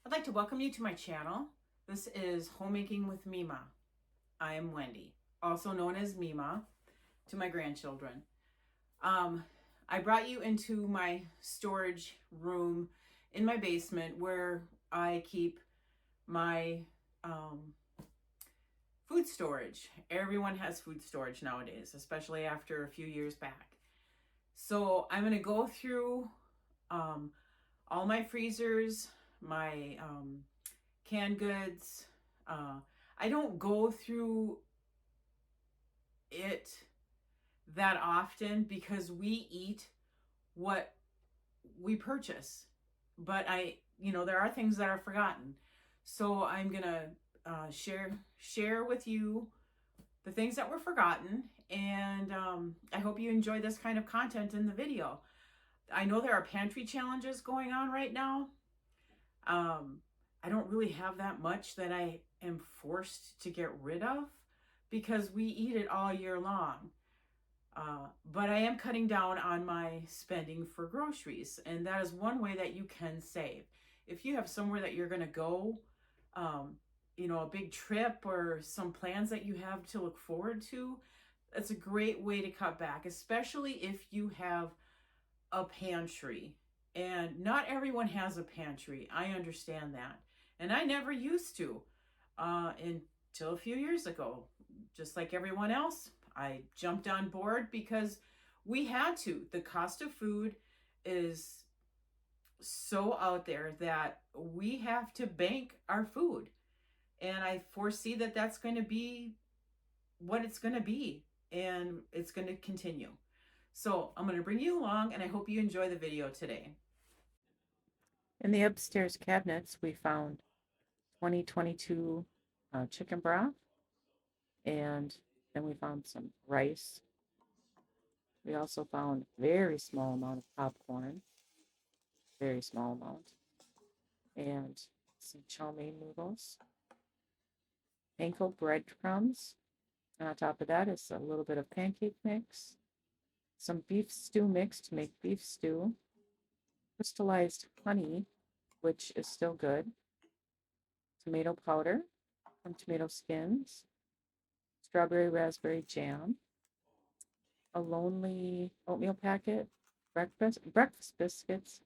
I'd like to welcome you to my channel. This is Homemaking with Mima. I am Wendy, also known as Mima to my grandchildren. Um, I brought you into my storage room in my basement where I keep my food storage. Everyone has food storage nowadays, especially after a few years back. So I'm going to go through um, all my freezers, my canned goods. I don't go through it that often because we eat what we purchase. But there are things that are forgotten. So I'm gonna share with you the things that were forgotten, and I hope you enjoy this kind of content in the video. I know there are pantry challenges going on right now. Um, I don't really have that much that I am forced to get rid of because we eat it all year long. But I am cutting down on my spending for groceries, and that is one way that you can save. If you have somewhere that you're going to go, um, a big trip or some plans that you have to look forward to, that's a great way to cut back, especially if you have a pantry. And not everyone has a pantry. I understand that. And I never used to until a few years ago. Just like everyone else, I jumped on board because we had to. The cost of food is so out there that we have to bank our food. And I foresee that that's going to be what it's going to be. And it's going to continue. So I'm going to bring you along, and I hope you enjoy the video today. In the upstairs cabinets, we found 2022 chicken broth, and then we found some rice. We also found very small amount of popcorn, very small amount, and some chow mein noodles, panko breadcrumbs. And on top of that is a little bit of pancake mix, some beef stew mix to make beef stew, crystallized honey, which is still good, tomato powder from tomato skins, strawberry raspberry jam, a lonely oatmeal packet, breakfast biscuits,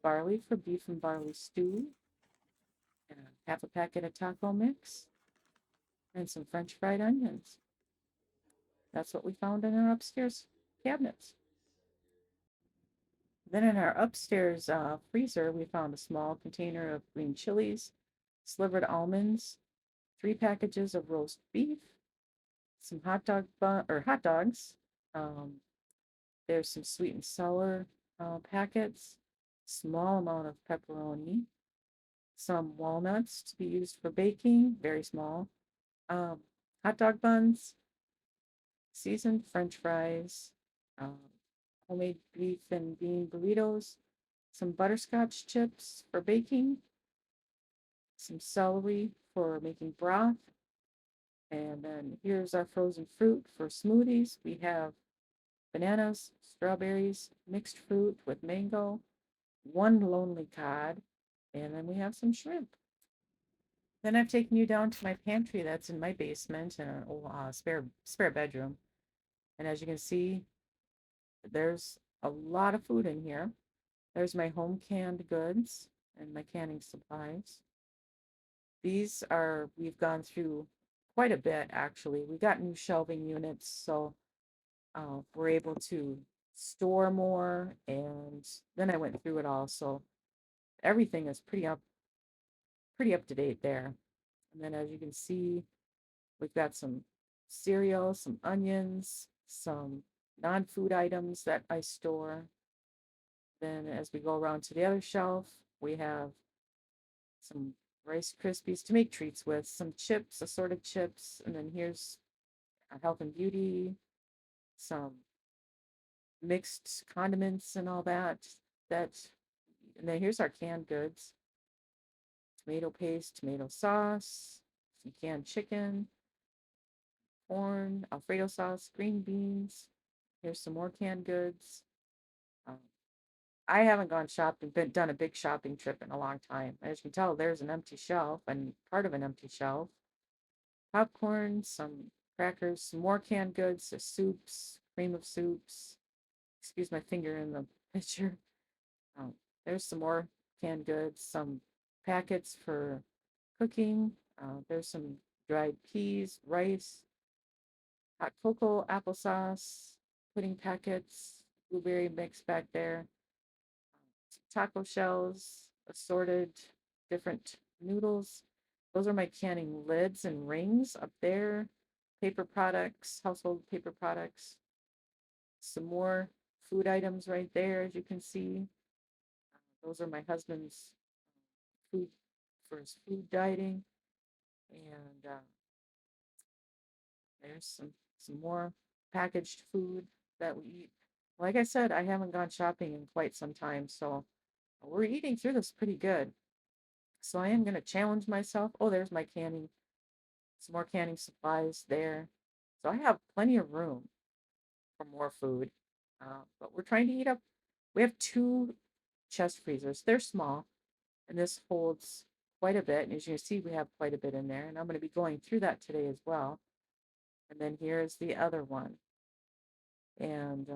barley for beef and barley stew, and half a packet of taco mix, and some French fried onions. That's what we found in our upstairs cabinets. Then in our upstairs freezer, we found a small container of green chilies, slivered almonds, 3 packages of roast beef, some hot dogs. Um, there's some sweet and sour packets, small amount of pepperoni, some walnuts to be used for baking, very small, um, hot dog buns, seasoned French fries, um, homemade beef and bean burritos, some butterscotch chips for baking, some celery for making broth, and then here's our frozen fruit for smoothies. We have bananas, strawberries, mixed fruit with mango, one lonely cod, and then we have some shrimp. Then I've taken you down to my pantry that's in my basement and a spare bedroom. And as you can see, there's a lot of food in here. There's my home canned goods and my canning supplies. We've gone through quite a bit actually. We got new shelving units, so we're able to store more. And then I went through it all, so everything is pretty up to date there. And then as you can see, we've got some cereal, some onions, some non-food items that I store. Then as we go around to the other shelf, we have some Rice Krispies to make treats with, some chips, assorted chips, and then here's health and beauty, some mixed condiments and all that. That and then here's our canned goods: tomato paste, tomato sauce, some canned chicken, corn, Alfredo sauce, green beans. Here's some more canned goods. Um, I haven't gone shopping, been done a big shopping trip in a long time. As you can tell, there's an empty shelf and part of an empty shelf. Popcorn, some crackers, some more canned goods, soups, cream of soups. Excuse my finger in the picture. Um, there's some more canned goods, some packets for cooking. There's some dried peas, rice, hot cocoa, applesauce, pudding packets, blueberry mix back there, taco shells, assorted different noodles. Those are my canning lids and rings up there. Paper products, household paper products. Some more food items right there, as you can see. Those are my husband's food for his food dieting. And there's some more packaged food that we eat. Like I said, I haven't gone shopping in quite some time, so we're eating through this pretty good. So I am going to challenge myself. Oh, there's my canning, some more canning supplies there. So I have plenty of room for more food. But we're trying to eat up. We have two chest freezers. They're small, and this holds quite a bit. And as you can see, we have quite a bit in there. And I'm going to be going through that today as well. And then here's the other one. And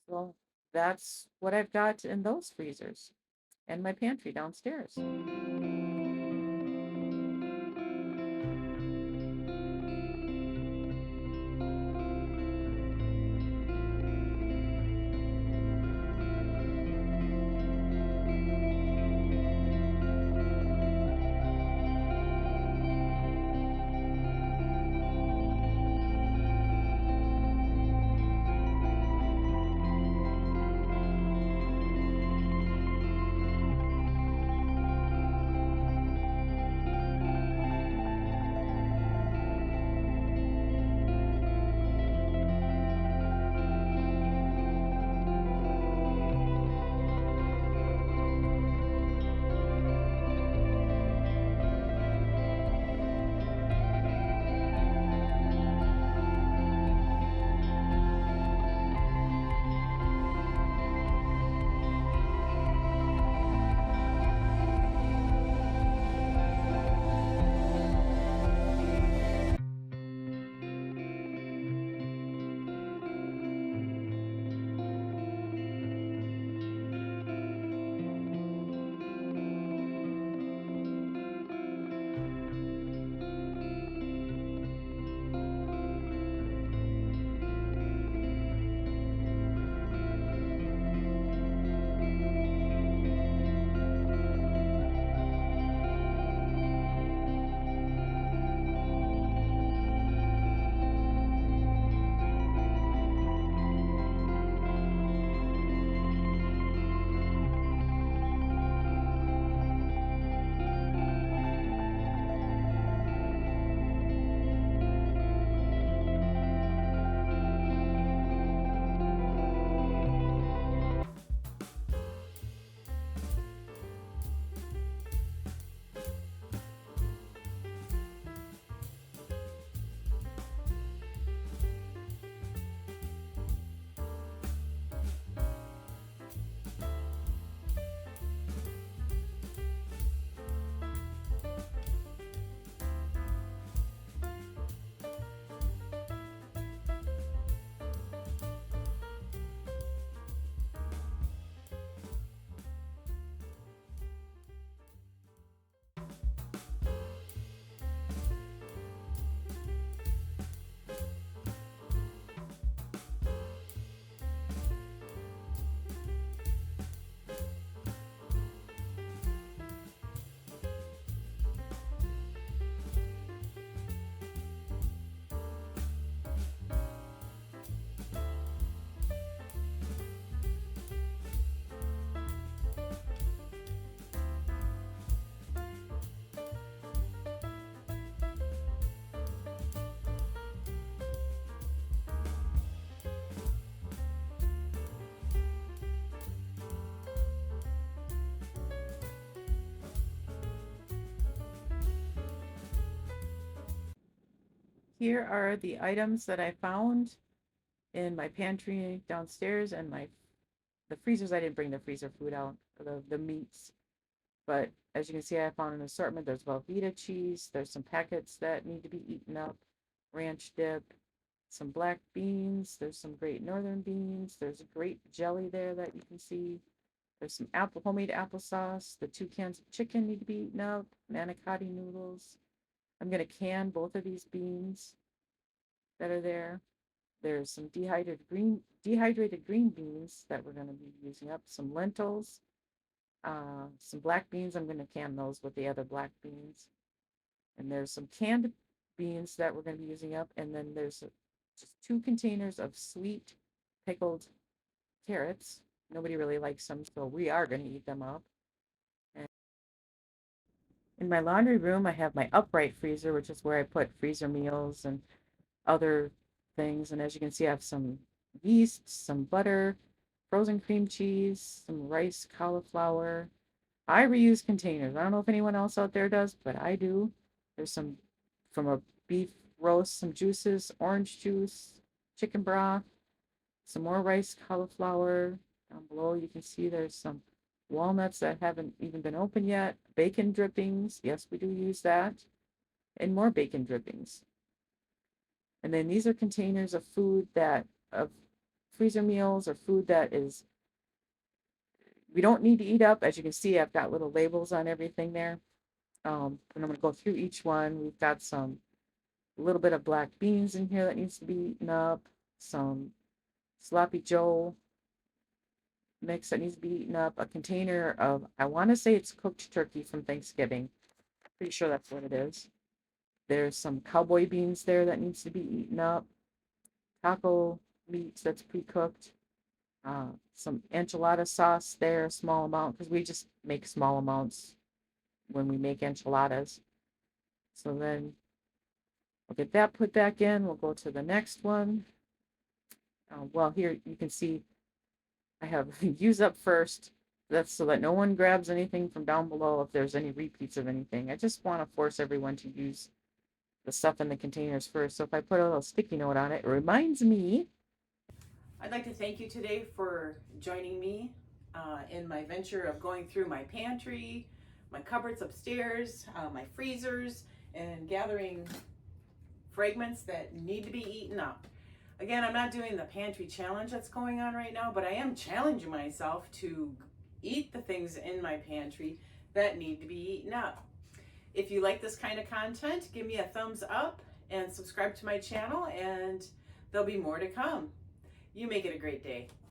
so that's what I've got in those freezers and my pantry downstairs. Here are the items that I found in my pantry downstairs and my the freezers, I didn't bring the freezer food out, the meats. But as you can see, I found an assortment. There's Velveeta cheese. There's some packets that need to be eaten up. Ranch dip. Some black beans. There's some Great Northern beans. There's a great jelly there that you can see. There's some homemade applesauce. The 2 cans of chicken need to be eaten up. Manicotti noodles. I'm gonna can both of these beans that are there. There's some dehydrated green beans that we're gonna be using up. Some lentils. Some black beans. I'm gonna can those with the other black beans. And there's some canned beans that we're gonna be using up. And then there's just 2 containers of sweet pickled carrots. Nobody really likes them, so we are going to eat them up. And in my laundry room, I have my upright freezer, which is where I put freezer meals and other things. And as you can see, I have some yeast, some butter, frozen cream cheese, some rice, cauliflower. I reuse containers. I don't know if anyone else out there does, but I do. There's some from a beef roast, some juices, orange juice, chicken broth, some more rice, cauliflower. Down below, you can see there's some walnuts that haven't even been opened yet. Bacon drippings. Yes, we do use that. And more bacon drippings. And then these are containers of food of freezer meals or food that is, we don't need to eat up. As you can see, I've got little labels on everything there. And I'm going to go through each one. We've got a little bit of black beans in here that needs to be eaten up. Some sloppy Joe mix that needs to be eaten up, a container of, I want to say it's cooked turkey from Thanksgiving. Pretty sure that's what it is. There's some cowboy beans there that needs to be eaten up, taco meat that's pre-cooked, some enchilada sauce there, a small amount, because we just make small amounts when we make enchiladas. So then we'll get that put back in. We'll go to the next one. Well, here you can see I have use up first. That's so that no one grabs anything from down below if there's any repeats of anything. I just want to force everyone to use the stuff in the containers first. So if I put a little sticky note on it, it reminds me. I'd like to thank you today for joining me in my venture of going through my pantry, my cupboards upstairs, my freezers, and gathering fragments that need to be eaten up. Again, I'm not doing the pantry challenge that's going on right now, but I am challenging myself to eat the things in my pantry that need to be eaten up. If you like this kind of content, give me a thumbs up and subscribe to my channel, and there'll be more to come. You make it a great day.